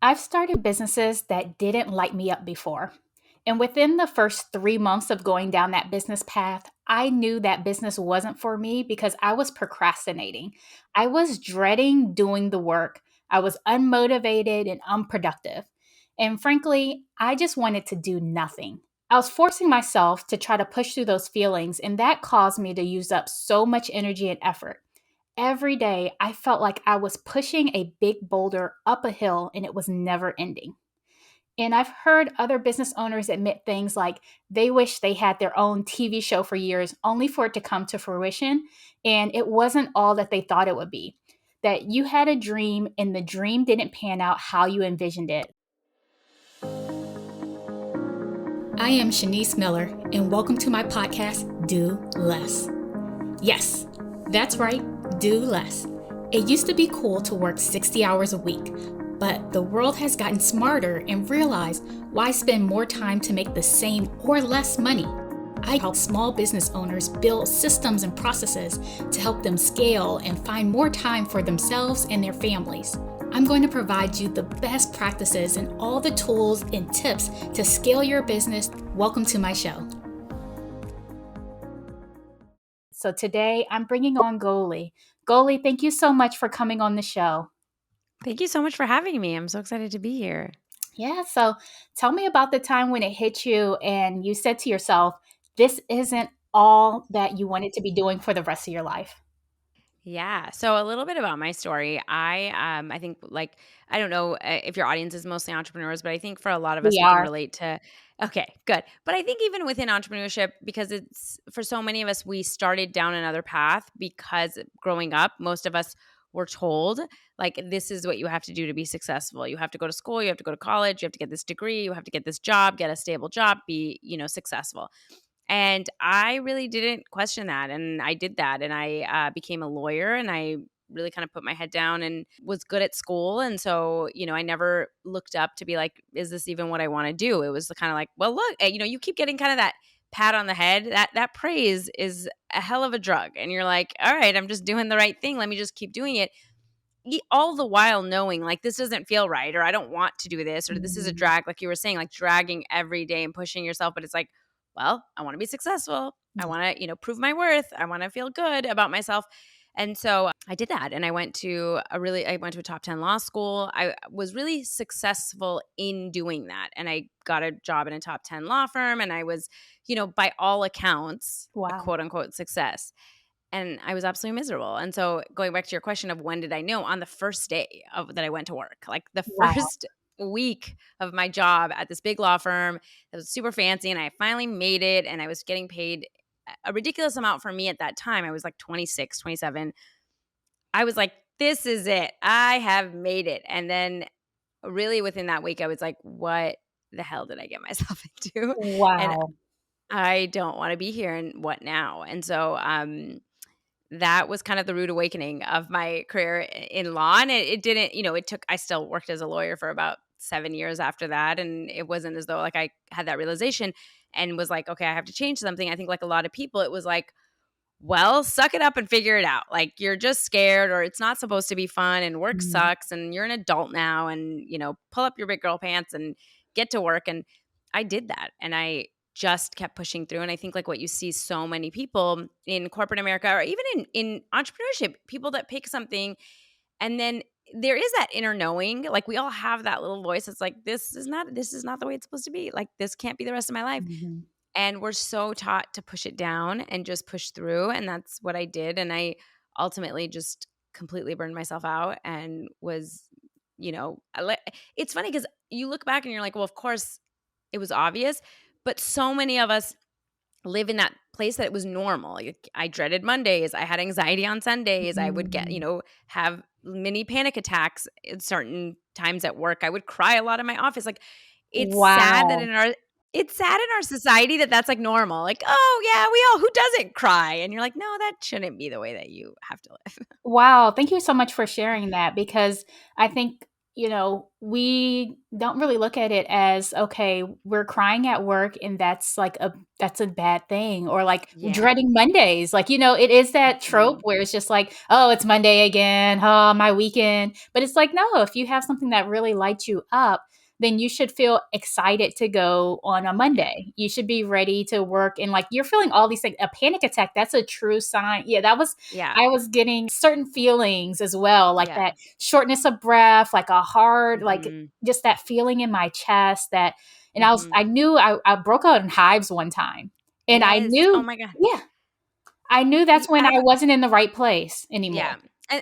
I've started businesses that didn't light me up before. And within the first 3 months of going down that business path, I knew that business wasn't for me because I was procrastinating. I was dreading doing the work. I was unmotivated and unproductive. And frankly, I just wanted to do nothing. I was forcing myself to try to push through those feelings, and that caused me to use up so much energy and effort. Every day, I felt like I was pushing a big boulder up a hill and it was never ending. And I've heard other business owners admit things like they wish they had their own TV show for years only for it to come to fruition. And it wasn't all that they thought it would be. That you had a dream and the dream didn't pan out how you envisioned it. I am Shanice Miller, and welcome to my podcast, Do Less. Yes, that's right, do less. It used to be cool to work 60 hours a week, but the world has gotten smarter and realized why spend more time to make the same or less money. I help small business owners build systems and processes to help them scale and find more time for themselves and their families. I'm going to provide you the best practices and all the tools and tips to scale your business. Welcome to my show. So today I'm bringing on Goli. Goli, thank you so much for coming on the show. Thank you so much for having me. I'm so excited to be here. Yeah, so tell me about the time when it hit you and you said to yourself, this isn't all that you wanted to be doing for the rest of your life. Yeah. So a little bit about my story. I think I don't know if your audience is mostly entrepreneurs, but I think for a lot of us We we can are. relate to. Okay, good. But I think even within entrepreneurship, because it's for so many of us, we started down another path because growing up, most of us were told like this is what you have to do to be successful. You have to go to school, you have to go to college, you have to get this degree, you have to get this job, get a stable job, be successful. And I really didn't question that. And I did that. And I became a lawyer and I really kind of put my head down and was good at school. And so, I never looked up to be like, is this even what I want to do? It was kind of like, well, look, you keep getting kind of that pat on the head. That praise is a hell of a drug. And you're like, all right, I'm just doing the right thing. Let me just keep doing it. All the while knowing like this doesn't feel right, or I don't want to do this, or this is a Mhm. drag, like you were saying, like dragging every day and pushing yourself. But it's like, well, I want to be successful. I want to, prove my worth. I want to feel good about myself. And so I did that. And I went to a top 10 law school. I was really successful in doing that. And I got a job in a top 10 law firm. And I was, by all accounts, a Wow. quote unquote success. And I was absolutely miserable. And so going back to your question of when did I know, on the first day that I went to work, like the Wow. first week of my job at this big law firm that was super fancy, and I finally made it, and I was getting paid a ridiculous amount for me at that time. I was like 26, 27. I was like, this is it. I have made it. And then really within that week, I was like, what the hell did I get myself into? And Wow. I don't want to be here, and what now? And so that was kind of the rude awakening of my career in law. And it didn't, I still worked as a lawyer for about 7 years after that. And it wasn't as though like I had that realization and was like, okay, I have to change something. I think like a lot of people, it was like, well, suck it up and figure it out. Like you're just scared, or it's not supposed to be fun, and work Mhm. sucks, and you're an adult now, and, pull up your big girl pants and get to work. And I did that. And I just kept pushing through. And I think like what you see so many people in corporate America, or even in entrepreneurship, people that pick something and then there is that inner knowing, like we all have that little voice that's like, this is not the way it's supposed to be. Like this can't be the rest of my life. Mhm. And we're so taught to push it down and just push through. And that's what I did. And I ultimately just completely burned myself out and was, it's funny because you look back and you're like, well, of course it was obvious. But so many of us live in that place that it was normal. Like, I dreaded Mondays. I had anxiety on Sundays. I would get, Mhm. have mini panic attacks at certain times at work. I would cry a lot in my office. Like it's sad that Wow. in our society that that's like normal. Like, oh yeah, who doesn't cry? And you're like, no, that shouldn't be the way that you have to live. Wow. Thank you so much for sharing that because I think we don't really look at it as, okay, we're crying at work and that's a bad thing, or like Yeah. dreading Mondays. Like, it is that trope Mhm. where it's just like, oh, it's Monday again, oh, my weekend. But it's like, no, if you have something that really lights you up, then you should feel excited to go on a Yeah. Monday. You should be ready to work, and like you're feeling all these things. A panic attack, that's a true sign. Yeah, Yeah. I was getting certain feelings as well, like Yeah. that shortness of breath, like a hard, like Mhm. just that feeling in my chest that, and Mhm. I knew I broke out in hives one time. And I Yes. Oh knew, my god. yeah, I knew that's I when have I wasn't in the right place anymore. Yeah.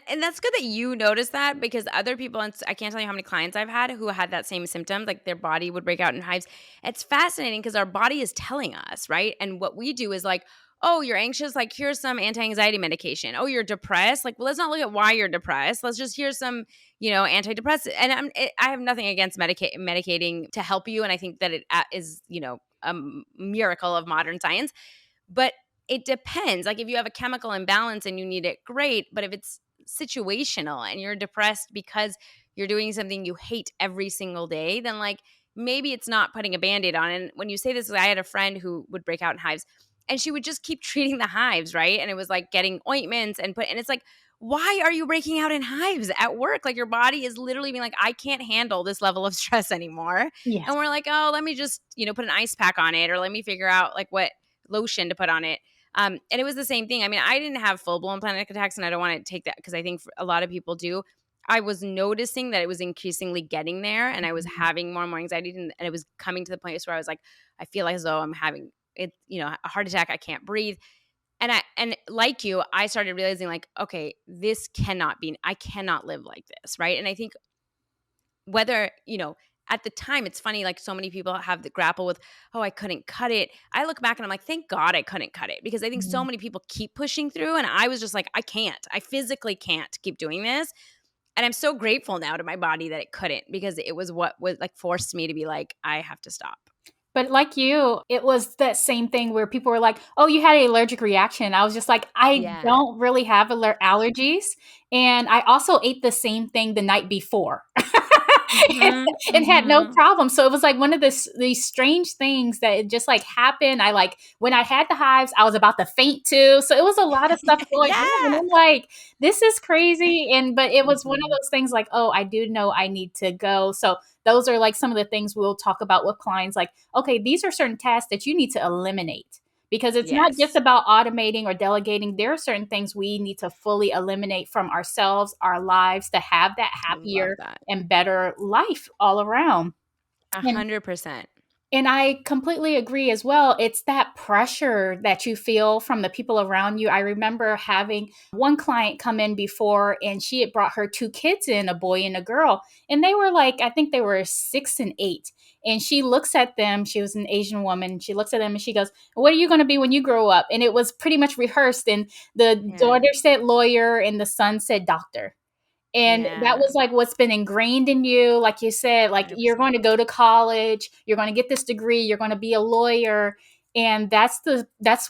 And that's good that you noticed that because other people, and I can't tell you how many clients I've had who had that same symptom, like their body would break out in hives. It's fascinating because our body is telling us, right? And what we do is like, oh, you're anxious, like here's some anti-anxiety medication. Oh, you're depressed, like well, let's not look at why you're depressed. Let's just here's some, antidepressant. And I have nothing against medicating to help you, and I think that it is, a miracle of modern science. But it depends. Like if you have a chemical imbalance and you need it, great. But if it's situational and you're depressed because you're doing something you hate every single day, then like maybe it's not putting a band-aid on. And when you say this, I had a friend who would break out in hives and she would just keep treating the hives, right? And it was like getting ointments and it's like, why are you breaking out in hives at work? Like your body is literally being like, I can't handle this level of stress anymore. Yes. And we're like, oh, let me just, put an ice pack on it, or let me figure out like what lotion to put on it. And it was the same thing. I mean, I didn't have full blown panic attacks, and I don't want to take that because I think a lot of people do. I was noticing that it was increasingly getting there, and I was Mhm. having more and more anxiety, and it was coming to the place where I was like, I feel as though I'm having it, a heart attack. I can't breathe. And like you, I started realizing like, okay, this cannot be. I cannot live like this, right? And I think whether, at the time, it's funny, like so many people have the grapple with, oh, I couldn't cut it. I look back and I'm like, thank God I couldn't cut it because I think so Mhm. many people keep pushing through. And I was just like, I can't. I physically can't keep doing this. And I'm so grateful now to my body that it couldn't because it was what was like forced me to be like, I have to stop. But like you, it was that same thing where people were like, "Oh, you had an allergic reaction." I was just like, "I Yeah. don't really have allergies." And I also ate the same thing the night before. and, Mhm. and had no Mhm. problem. So it was like one of these strange things that it just like happened. I like when I had the hives, I was about to faint too. So it was a lot of stuff going on. And Yeah. I'm like, this is crazy. And but it was one of Mhm. those things like, oh, I do know I need to go. So those are like some of the things we'll talk about with clients, like, okay, these are certain tasks that you need to eliminate because it's not just Yes. about automating or delegating. There are certain things we need to fully eliminate from ourselves, our lives, to have that I love happier that. and better life all around. A And hundred percent. and I completely agree as well. It's that pressure that you feel from the people around you. I remember having one client come in before, and she had brought her two kids in, a boy and a girl. And they were like, I think they were 6 and 8. And she looks at them, she was an Asian woman. She looks at them and she goes, "What are you going to be when you grow up?" And it was pretty much rehearsed. And the Yeah. daughter said lawyer, and the son said doctor. And that Yeah. was like what's been ingrained in you. Like you said, like you're 100%. going to go to college, you're going to get this degree, you're going to be a lawyer. And that's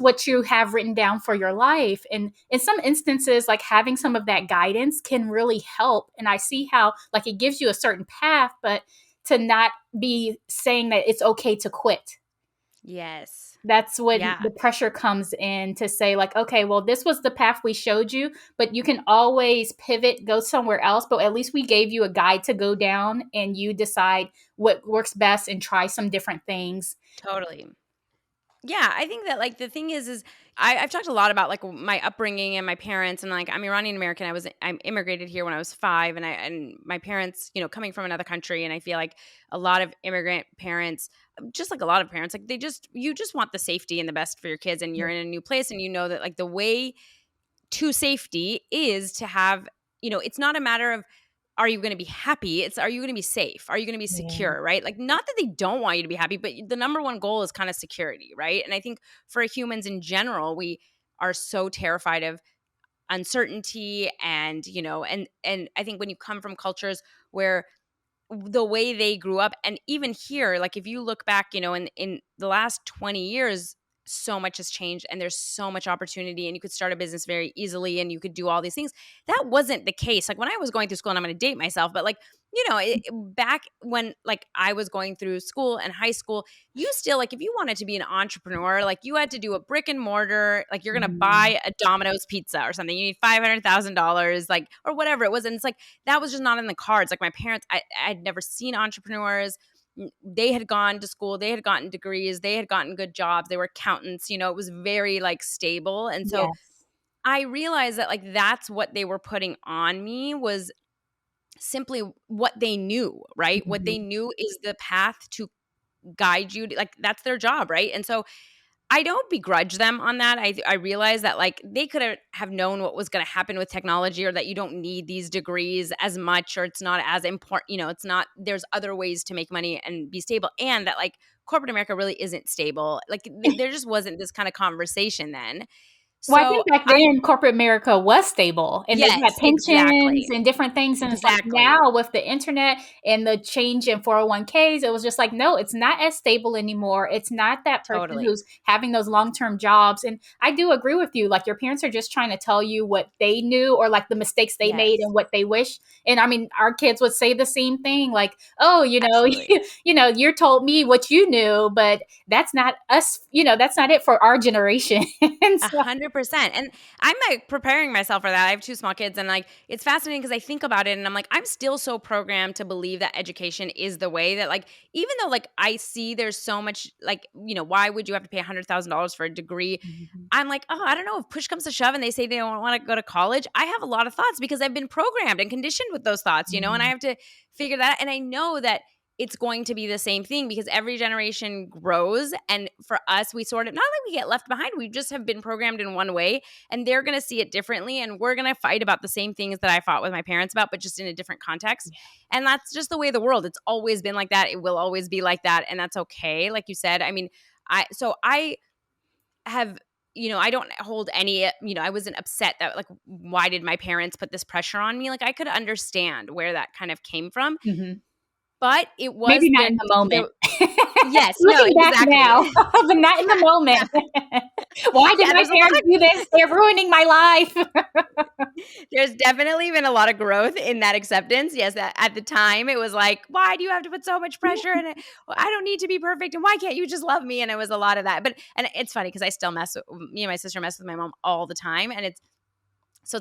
what you have written down for your life. And in some instances, like having some of that guidance can really help. And I see how like it gives you a certain path, but to not be saying that it's okay to quit. Yes. That's when Yeah. the pressure comes in to say, like, okay, well, this was the path we showed you, but you can always pivot, go somewhere else. But at least we gave you a guide to go down and you decide what works best and try some different things. Totally. Yeah, I think that like the thing is I've talked a lot about like my upbringing and my parents, and like I'm Iranian American. I'm immigrated here when I was 5, and my parents, coming from another country, and I feel like a lot of immigrant parents, just like a lot of parents, like you just want the safety and the best for your kids, and you're in a new place, and you know that like the way to safety is to have, it's not a matter of are you going to be happy? It's are you going to be safe? Are you going to be Yeah. secure, right? Like not that they don't want you to be happy, but the number one goal is kind of security, right? And I think for humans in general, we are so terrified of uncertainty and, and I think when you come from cultures where the way they grew up and even here, like if you look back, in the last 20 years, so much has changed and there's so much opportunity and you could start a business very easily and you could do all these things. That wasn't the case. Like when I was going through school, and I'm going to date myself, but like, back when like I was going through school and high school, you still like if you wanted to be an entrepreneur, like you had to do a brick and mortar, like you're going to Mhm. buy a Domino's pizza or something. You need $500,000, like or whatever it was, and it's like that was just not in the cards. Like my parents, I'd never seen entrepreneurs. They had gone to school, they had gotten degrees, they had gotten good jobs, they were accountants, it was very like stable. And so Yes. I realized that like that's what they were putting on me was simply what they knew, right? What they Mhm. knew is the path to guide you to, like that's their job, right? And so I don't begrudge them on that. I realize that like they could have known what was going to happen with technology, or that you don't need these degrees as much, or it's not as important. It's not. There's other ways to make money and be stable, and that like corporate America really isn't stable. Like there just wasn't this kind of conversation then. Well, I So think back I then corporate America was stable and they had yes, pensions exactly, and different things, and it's like exactly, now with the internet and the change in 401ks, it was just like, no, it's not as stable anymore. It's not that person totally, who's having those long-term jobs. And I do agree with you. Like your parents are just trying to tell you what they knew or like the mistakes they made yes, and what they wish. And I mean, our kids would say the same thing, like, oh, absolutely. you told me what you knew, but that's not us, that's not it for our generation. And so 100%. And I'm like preparing myself for that. I have two small kids and like it's fascinating because I think about it and I'm like, I'm still so programmed to believe that education is the way that like, even though like I see there's so much like, why would you have to pay $100,000 for a degree? Mhm. I'm like, oh, I don't know. If push comes to shove and they say they don't want to go to college, I have a lot of thoughts because I've been programmed and conditioned with those thoughts, and I Mhm. have to figure that out. And I know that it's going to be the same thing because every generation grows. And for us, we sort of, not like we get left behind, we just have been programmed in one way and they're going to see it differently. And we're going to fight about the same things that I fought with my parents about, but just in a different context. And that's just the way of the world. It's always been like that. It will always be like that. And that's okay. Like you said, I mean, I have, I don't hold any, I wasn't upset that like, why did my parents put this pressure on me? Like I could understand where that kind of came from, Mhm. but it was Maybe not in the moment. yes, no, Looking back exactly. now, but not in the moment. Why did Yeah, my parents do this? They're ruining my life. there's definitely been a lot of growth in that acceptance. Yes, at the time it was like, why do you have to put so much pressure and I don't need to be perfect and why can't you just love me? And it was a lot of that. But and it's funny because I still me and my sister mess with my mom all the time, and it's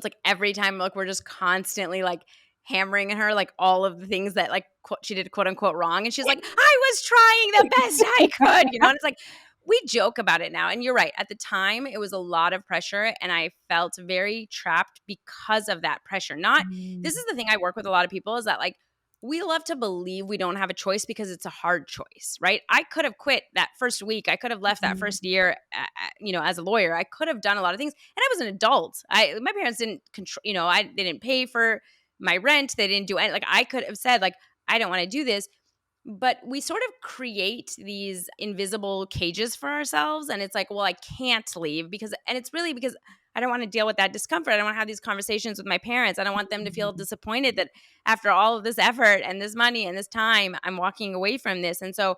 like every time like we're just constantly like hammering at her like all of the things that like she did quote unquote wrong, and she's like, I was trying the best I could, and it's like we joke about it now. And you're right, at the time it was a lot of pressure and I felt very trapped because of that pressure. Not Mm, this is the thing I work with a lot of people is that like we love to believe we don't have a choice because it's a hard choice, right? I could have quit that first week. I could have left that mm, first year, as a lawyer. I could have done a lot of things, and I was an adult. My parents didn't control, they didn't pay for my rent. They didn't do any, like I could have said like I don't want to do this, but we sort of create these invisible cages for ourselves. And it's like, well, I can't leave and it's really because I don't want to deal with that discomfort. I don't want to have these conversations with my parents. I don't want them to feel mhm. disappointed that after all of this effort and this money and this time, I'm walking away from this. And so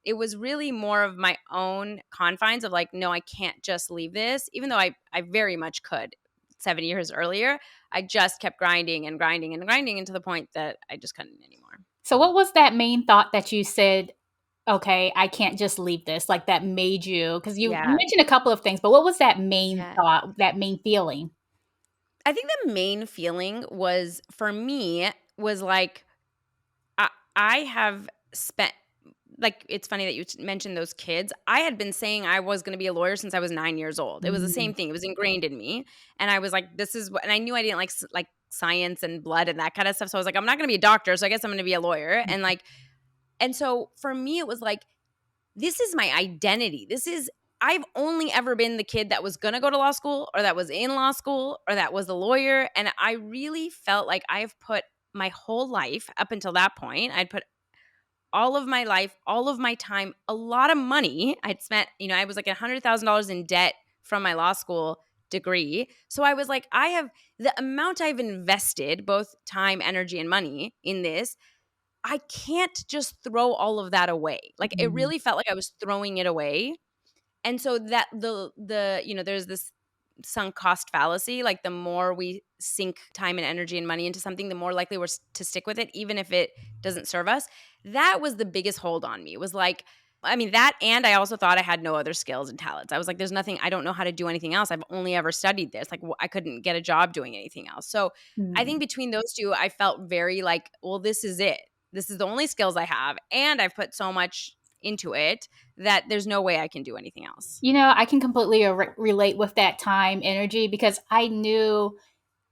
it was really more of my own confines of like, no, I can't just leave this, even though I very much could 7 years earlier. I just kept grinding and grinding and grinding into the point that I just couldn't anymore. So, what was that main thought that you said, okay, I can't just leave this, like that made you? Because you Yeah. mentioned a couple of things, but what was that main Yeah. thought, that main feeling? I think the main feeling was for me was like I have spent like it's funny that you mentioned those kids. I had been saying I was going to be a lawyer since I was 9 years old. It was the Mm, same thing. It was ingrained in me, and I was like, "This is what." And I knew I didn't like science and blood and that kind of stuff. So I was like, "I'm not going to be a doctor, so I guess I'm going to be a lawyer." And mhm, like, and so for me, it was like this is my identity. I've only ever been the kid that was going to go to law school or that was in law school or that was a lawyer. And I really felt like I've put my whole life up until that point, I'd put all of my life, all of my time, a lot of money. I'd spent, I was like $100,000 in debt from my law school degree. So I was like, I have the amount I've invested, both time, energy, and money in this. I can't just throw all of that away. Like it mhm, really felt like I was throwing it away. And so that there's this sunk cost fallacy. Like the more we sink time and energy and money into something, the more likely we're to stick with it, even if it doesn't serve us. That was the biggest hold on me. Was like, I mean, that, and I also thought I had no other skills and talents. I was like, there's nothing, I don't know how to do anything else. I've only ever studied this. Like, I couldn't get a job doing anything else. So I think Mm. between those two, I felt very like, well, this is it. This is the only skills I have. And I've put so much into it that there's no way I can do anything else. I can completely relate with that time energy because I knew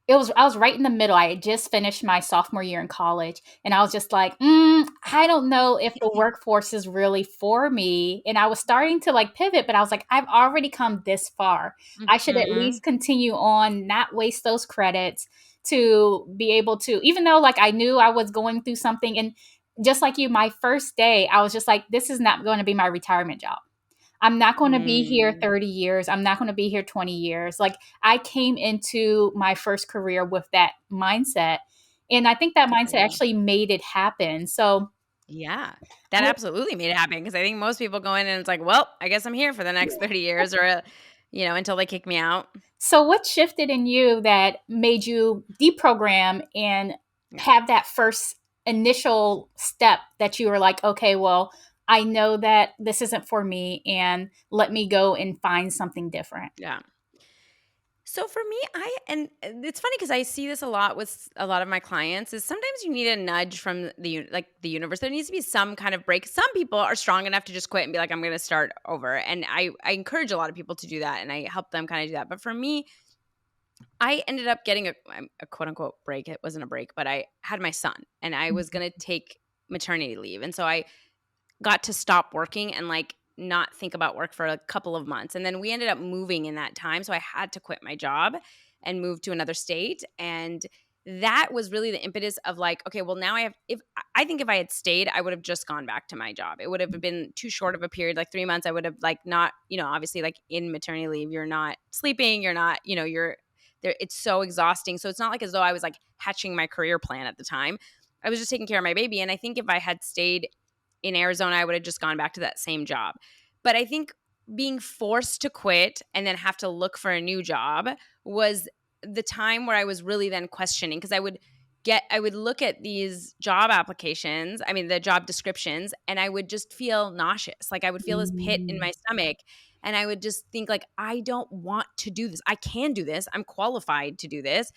I was right in the middle. I had just finished my sophomore year in college, and I was just like, I don't know if the workforce is really for me. And I was starting to like pivot, but I was like, I've already come this far. I should at Mhm. least continue on, not waste those credits to be able to, even though like I knew I was going through something. And just like you, my first day, I was just like, this is not going to be my retirement job. I'm not going to be here Mm, 30 years. I'm not going to be here 20 years. Like I came into my first career with that mindset. And I think that good for mindset you. actually made it happen. So, Yeah. That absolutely made it happen because I think most people go in and it's like, well, I guess I'm here for the next 30 years or, until they kick me out. so what shifted in you that made you deprogram and Yeah. have that first initial step that you were like, okay, well, I know that this isn't for me and let me go and find something different? Yeah. So for me, and it's funny because I see this a lot with a lot of my clients is sometimes you need a nudge from the universe. There needs to be some kind of break. Some people are strong enough to just quit and be like, I'm going to start over. And I encourage a lot of people to do that and I help them kind of do that. But for me, I ended up getting a quote unquote break. It wasn't a break, but I had my son and I was going to take maternity leave. And so I got to stop working and like not think about work for a couple of months. And then we ended up moving in that time. So I had to quit my job and move to another state. And that was really the impetus of like, okay, well, now I have, if I think if I had stayed, I would have just gone back to my job. It would have been too short of a period, like 3 months. I would have like not, obviously like in maternity leave, you're not sleeping, you're not, you're there. It's so exhausting. So it's not like as though I was like hatching my career plan at the time. I was just taking care of my baby. And I think if I had stayed in Arizona, I would have just gone back to that same job. But I think being forced to quit and then have to look for a new job was the time where I was really then questioning because I would look at these job applications, I mean the job descriptions, and I would just feel nauseous. Like I would feel this pit in Mm. my stomach and I would just think like I don't want to do this. I can do this. I'm qualified to do this.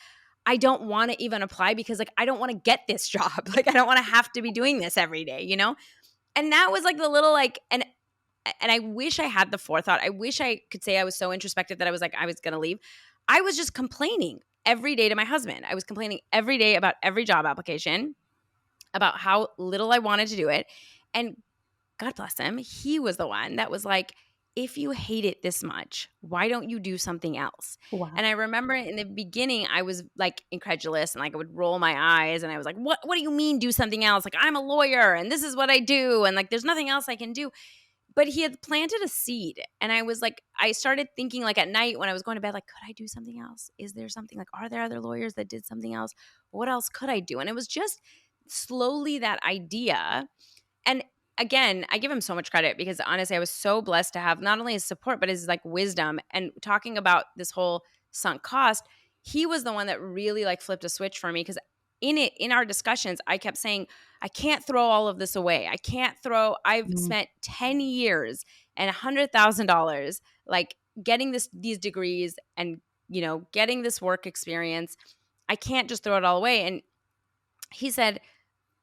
I don't want to even apply because like I don't want to get this job. Like I don't want to have to be doing this every day. And that was like the little like and I wish I had the forethought. I wish I could say I was so introspective that I was like I was going to leave. I was just complaining every day to my husband. I was complaining every day about every job application, about how little I wanted to do it. And God bless him, he was the one that was like, if you hate it this much, why don't you do something else? Wow. And I remember in the beginning, I was like incredulous and like I would roll my eyes and I was like, what do you mean do something else? Like I'm a lawyer and this is what I do. And like, there's nothing else I can do. But he had planted a seed. And I was like, I started thinking like at night when I was going to bed, like, could I do something else? Is there something like, are there other lawyers that did something else? What else could I do? And it was just slowly that idea. And again, I give him so much credit because honestly, I was so blessed to have not only his support, but his like wisdom and talking about this whole sunk cost. He was the one that really like flipped a switch for me because in our discussions, I kept saying, I can't throw all of this away. I've Mm. spent 10 years and $100,000 like getting these degrees and, getting this work experience. I can't just throw it all away. And he said,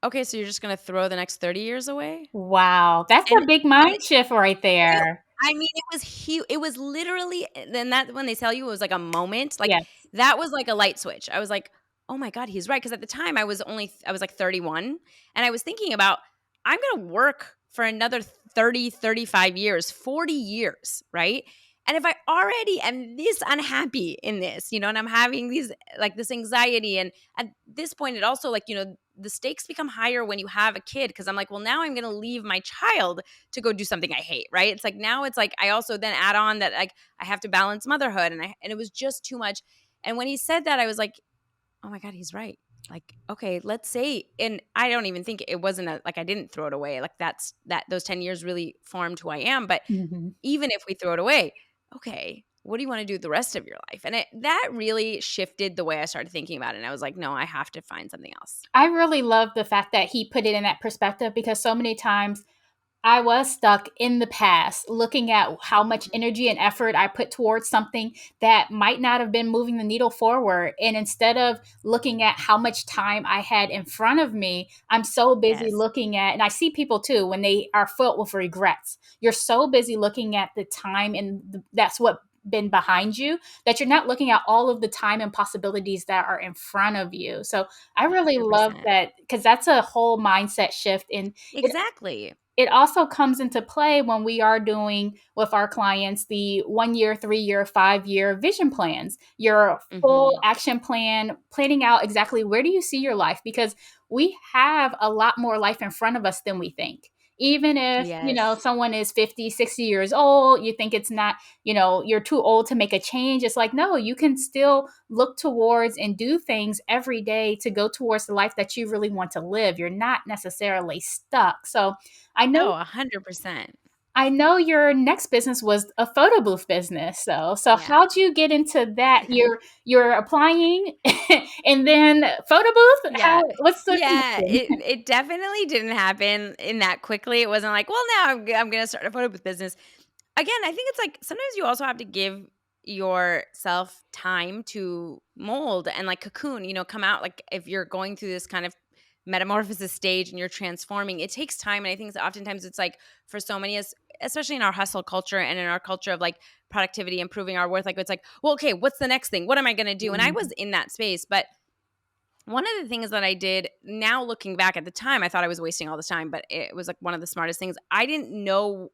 okay, so you're just going to throw the next 30 years away? Wow, that's And a big and mind shift right it there. I mean, it was huge. It was literally then that when they tell you it was like a moment, like, Yes. that was like a light switch. I was like, "Oh my god, he's right." Because at the time, I was like 31, and I was thinking about, I'm gonna work for another 30, 35 years, 40 years, right? And if I already am this unhappy in this, and I'm having this anxiety, and at this point, it also, like, the stakes become higher when you have a kid because I'm like, well, now I'm gonna leave my child to go do something I hate, right? It's like now it's like I also then add on that like I have to balance motherhood and it was just too much. And when he said that, I was like, oh my God, he's right. like, okay, let's say, and I don't even think it wasn't like I didn't throw it away. Like those 10 years really formed who I am. But Mhm. even if we throw it away, okay, what do you want to do the rest of your life? And that really shifted the way I started thinking about it. And I was like, no, I have to find something else. I really love the fact that he put it in that perspective, because so many times I was stuck in the past looking at how much Mhm. energy and effort I put towards something that might not have been moving the needle forward. And instead of looking at how much time I had in front of me, I'm so busy Yes. looking at, and I see people too when they are filled with regrets. You're so busy looking at the time, and that's what been behind you, that you're not looking at all of the time and possibilities that are in front of you. So I really love 100%. that, because that's a whole mindset shift. And it Exactly. it also comes into play when we are doing with our clients the 1 year, 3 year, 5 year vision plans, your full Hmm. action plan, planning out exactly where do you see your life, because we have a lot more life in front of us than we think. Even if, Yes. someone is 50, 60 years old, you think it's not, you're too old to make a change. It's like, no, you can still look towards and do things every day to go towards the life that you really want to live. You're not necessarily stuck. So I know Oh, 100%. I know your next business was a photo booth business. So Yeah. how'd you get into that? You're applying and then photo booth? Yeah. What's the Yeah, connection? it definitely didn't happen in that quickly. It wasn't like, well, now I'm gonna start a photo booth business. Again, I think it's like sometimes you also have to give yourself time to mold and like cocoon, come out. Like if you're going through this kind of metamorphosis stage and you're transforming, it takes time. And I think that oftentimes it's like for so many, especially in our hustle culture and in our culture of like productivity, improving our worth, like it's like, well, okay, what's the next thing? What am I going to do? And I was Mhm, in that space. But one of the things that I did, now looking back at the time, I thought I was wasting all this time, but it was like one of the smartest things. I didn't know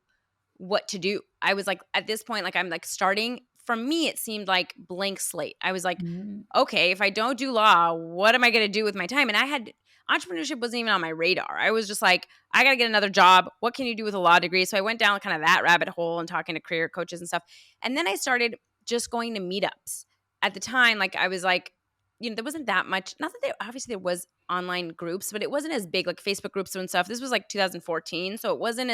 what to do. I was like, at this point, like I'm like starting. For me, it seemed like blank slate. I was like, mhm, okay, if I don't do law, what am I going to do with my time? And I had entrepreneurship wasn't even on my radar. I was just like, I got to get another job. What can you do with a law degree? So I went down kind of that rabbit hole and talking to career coaches and stuff. And then I started just going to meetups. At the time, like I was like, there wasn't that much. Not that there obviously there was online groups, but it wasn't as big like Facebook groups and stuff. This was like 2014, so it wasn't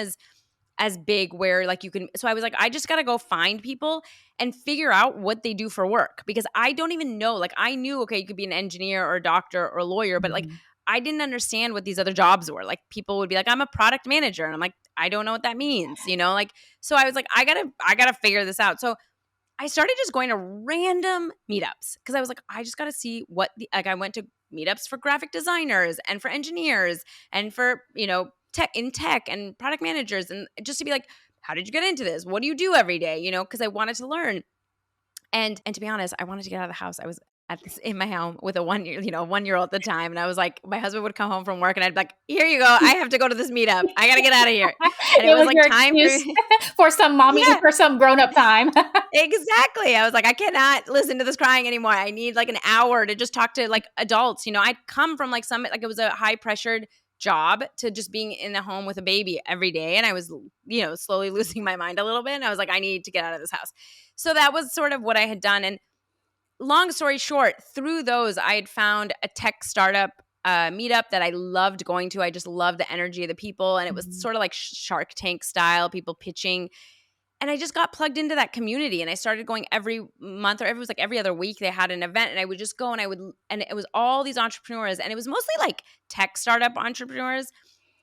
as big where like you can. So I was like, I just got to go find people and figure out what they do for work, because I don't even know. Like I knew, okay, you could be an engineer or a doctor or a lawyer, but like mhm, I didn't understand what these other jobs were. Like people would be like, I'm a product manager, and I'm like, I don't know what that means, like. So I was like, I gotta figure this out. So I started just going to random meetups because I was like, I just got to see what like I went to meetups for graphic designers and for engineers and for, tech and product managers, and just to be like, how did you get into this? What do you do every day? Because I wanted to learn. And to be honest, I wanted to get out of the house. I was at this in my home with a 1 year, 1 year old at the time. And I was like, my husband would come home from work and I'd be like, here you go. I have to go to this meetup. I got to get out of here. And it it was was like your time for, excuse for some mommy yeah. for some grown-up time. Exactly. I was like, I cannot listen to this crying anymore. I need like an hour to just talk to like adults. I'd come from like like it was a high pressured job to just being in the home with a baby every day. And I was, slowly losing my mind a little bit. And I was like, I need to get out of this house. So that was sort of what I had done. And long story short, through those, I had found a tech startup meetup that I loved going to. I just loved the energy of the people. And it was Mhm, sort of like Shark Tank style, people pitching, and I just got plugged into that community, and I started going every month, or it was like every other week they had an event, and I would just go, and it was all these entrepreneurs, and it was mostly like tech startup entrepreneurs,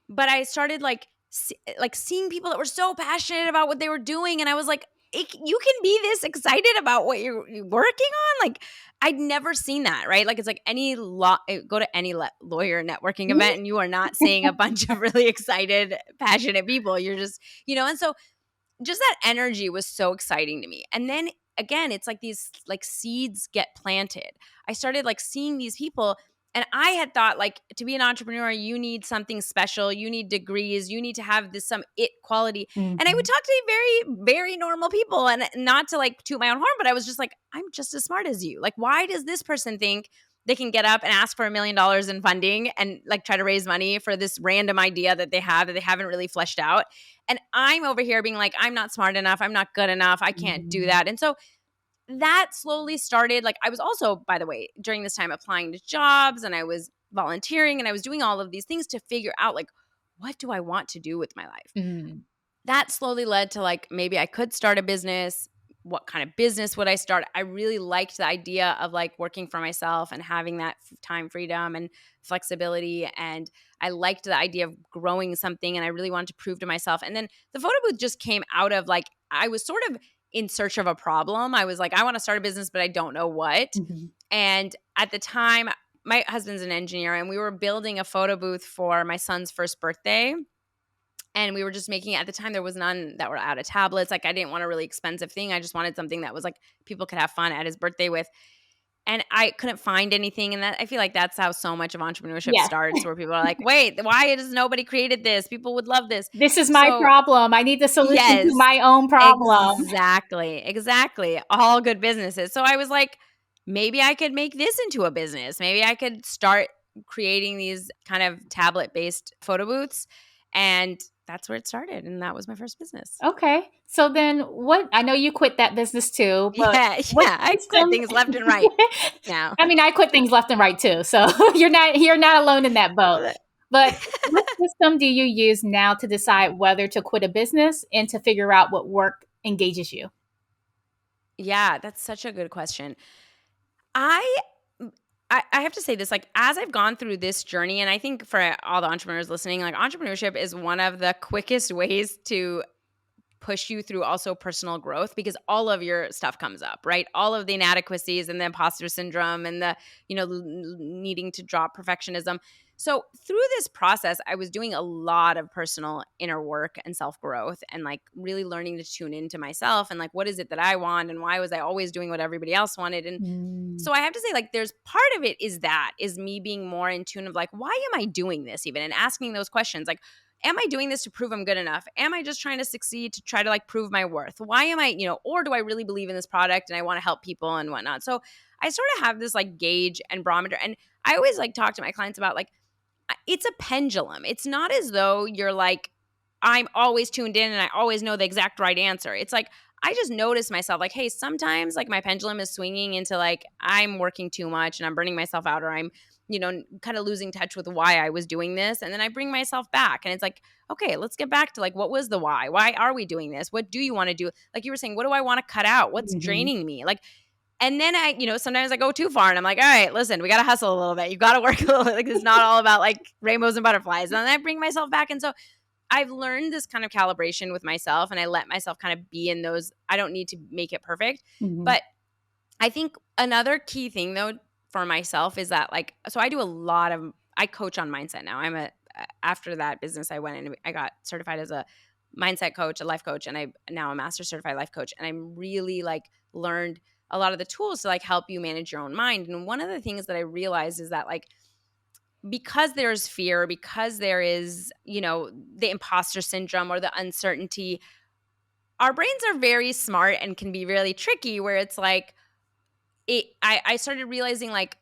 but I started like seeing people that were so passionate about what they were doing, and I was like, you can be this excited about what you're working on. Like I'd never seen that, right? Like it's like any law, go to any lawyer networking event, and you are not seeing a bunch of really excited, passionate people. You're just, and so just that energy was so exciting to me. And then again, it's like these like seeds get planted. I started like seeing these people, and I had thought like to be an entrepreneur, you need something special, you need degrees, you need to have this some it quality. And I would mhm, talk to very, very normal people, and not to like toot my own horn, but I was just like, I'm just as smart as you. Like, why does this person think they can get up and ask for $1 million in funding and like try to raise money for this random idea that they have that they haven't really fleshed out? And I'm over here being like, I'm not smart enough. I'm not good enough. I can't do mhm. that. And so that slowly started. Like I was also, by the way, during this time applying to jobs, and I was volunteering, and I was doing all of these things to figure out like, what do I want to do with my life? Mm. That slowly led to like, maybe I could start a business. What kind of business would I start? I really liked the idea of like working for myself and having that time freedom and flexibility. And I liked the idea of growing something, and I really wanted to prove to myself. And then the photo booth just came out of like, I was sort of in search of a problem. I was like, I want to start a business, but I don't know what. Mhm. And at the time, my husband's an engineer, and we were building a photo booth for my son's first birthday. And we were just making, at the time there was none that were out of tablets. Like I didn't want a really expensive thing. I just wanted something that was like people could have fun at his birthday with. And I couldn't find anything. And that, I feel like that's how so much of entrepreneurship Yeah. starts, where people are like, wait, why has nobody created this? People would love this. This is my So problem. I need the solution to yes, my own problem. exactly. All good businesses. So I was like, maybe I could make this into a business. Maybe I could start creating these kind of tablet based photo booths. And that's where it started. And that was my first business. Okay. So then what, I know you quit that business too, but Yeah. what Yeah. I quit system things left and right now. I mean, I quit things left and right too. So you're not alone in that boat. But what system do you use now to decide whether to quit a business and to figure out what work engages you? Yeah, that's such a good question. I I have to say this, like, as I've gone through this journey, and I think for all the entrepreneurs listening, like, entrepreneurship is one of the quickest ways to push you through also personal growth, because all of your stuff comes up, right? All of the inadequacies and the imposter syndrome and the, needing to drop perfectionism. So through this process, I was doing a lot of personal inner work and self growth, and like really learning to tune into myself and like, what is it that I want, and why was I always doing what everybody else wanted? And Mm. so I have to say, like, there's part of it is me being more in tune of like, why am I doing this even? And asking those questions like, am I doing this to prove I'm good enough? Am I just trying to succeed to try to like prove my worth? Why am I, or do I really believe in this product and I want to help people and whatnot? So I sort of have this like gauge and barometer. And I always like talk to my clients about like, it's a pendulum. It's not as though you're like, I'm always tuned in and I always know the exact right answer. It's like, I just notice myself like, hey, sometimes like my pendulum is swinging into like, I'm working too much and I'm burning myself out, or I'm, kind of losing touch with why I was doing this. And then I bring myself back, and it's like, okay, let's get back to like, what was the why? Why are we doing this? What do you want to do? Like you were saying, what do I want to cut out? What's Mhm. draining me? Like, and then I, sometimes I go too far and I'm like, all right, listen, we got to hustle a little bit. You got to work a little bit. Like, it's not all about like rainbows and butterflies. And then I bring myself back. And so I've learned this kind of calibration with myself, and I let myself kind of be in those. I don't need to make it perfect. Mhm. But I think another key thing though for myself is that like, so I coach on mindset now. After that business, I went and I got certified as a mindset coach, a life coach, and I'm now a master certified life coach. And I'm really like learned a lot of the tools to like help you manage your own mind. And one of the things that I realized is that like, because there's fear, because there is, the imposter syndrome or the uncertainty, our brains are very smart and can be really tricky, where it's like, I started realizing like,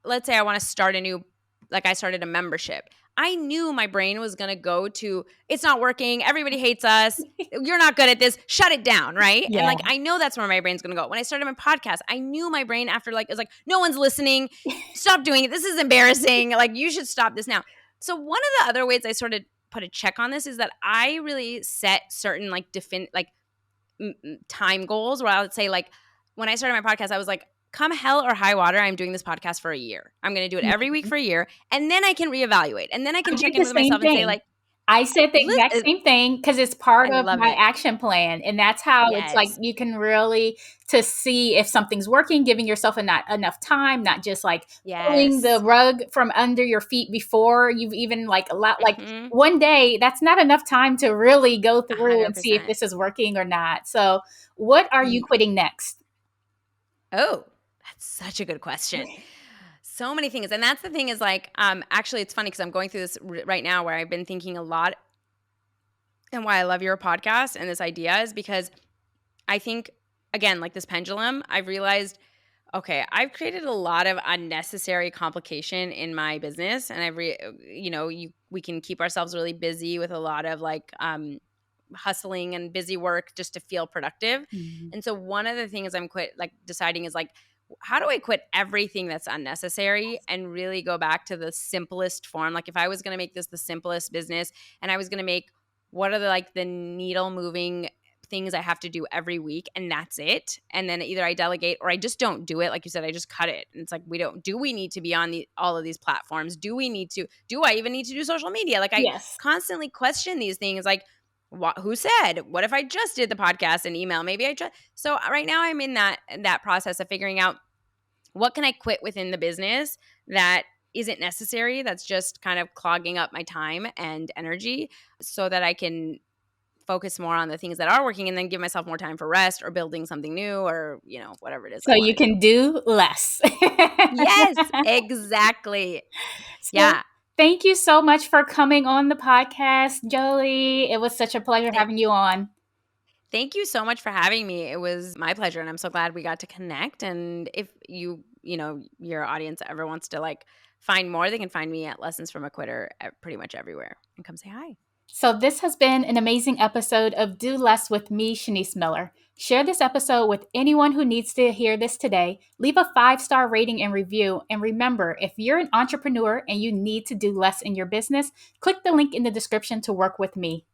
let's say I want to start I started a membership. I knew my brain was going to go to, it's not working. Everybody hates us. You're not good at this. Shut it down. Right. And Yeah. like, I know that's where my brain's going to go. When I started my podcast, I knew my brain after like, it was like, no one's listening. Stop doing it. This is embarrassing. Like, you should stop this now. So one of the other ways I sort of put a check on this is that I really set certain like time goals, where I would say like, when I started my podcast, I was like, come hell or high water, I'm doing this podcast for a year. I'm going to do it every week Mhm. for a year. And then I can reevaluate. And then I I can did check in the with same myself and say thing. like, I said the exact listen, same thing because it's part I of love my it. action plan, and that's how it's like Yes. you can really to see if something's working, giving yourself not enough time, not just like pulling the Yes. rug from under your feet before you've even like allowed like Mm-hmm. one day, that's not enough time to really go through and see if 100%. this is working or not. So, what are you quitting next? Oh, that's such a good question. So many things. And that's the thing is like, actually, it's funny because I'm going through this right now, where I've been thinking a lot, and why I love your podcast and this idea is because I think, again, like this pendulum, I've realized, okay, I've created a lot of unnecessary complication in my business, and we can keep ourselves really busy with a lot of like hustling and busy work just to feel productive. Mhm. And so one of the things I'm deciding is like, how do I quit everything that's unnecessary and really go back to the simplest form? Like if I was going to make this the simplest business and I was going to make what are the needle moving things I have to do every week and that's it. And then either I delegate or I just don't do it. Like you said, I just cut it. And it's like, do we need to be on all of these platforms? Do I even need to do social media? Like I Yes. constantly question these things. Like who said, what if I just did the podcast and email? Maybe I just, so right now I'm in that process of figuring out what can I quit within the business that isn't necessary, that's just kind of clogging up my time and energy so that I can focus more on the things that are working and then give myself more time for rest or building something new or, whatever it is So I you want to do. can do less. Yes, exactly. So Yeah. thank you so much for coming on the podcast, Jolie. It was such a pleasure Th- having you on. Thank you so much for having me. It was my pleasure and I'm so glad we got to connect. And if your audience ever wants to find more, they can find me at Lessons from a Quitter at pretty much everywhere and come say hi. So this has been an amazing episode of Do Less with me, Shanice Miller. Share this episode with anyone who needs to hear this today. Leave a 5-star rating and review. And remember, if you're an entrepreneur and you need to do less in your business, click the link in the description to work with me.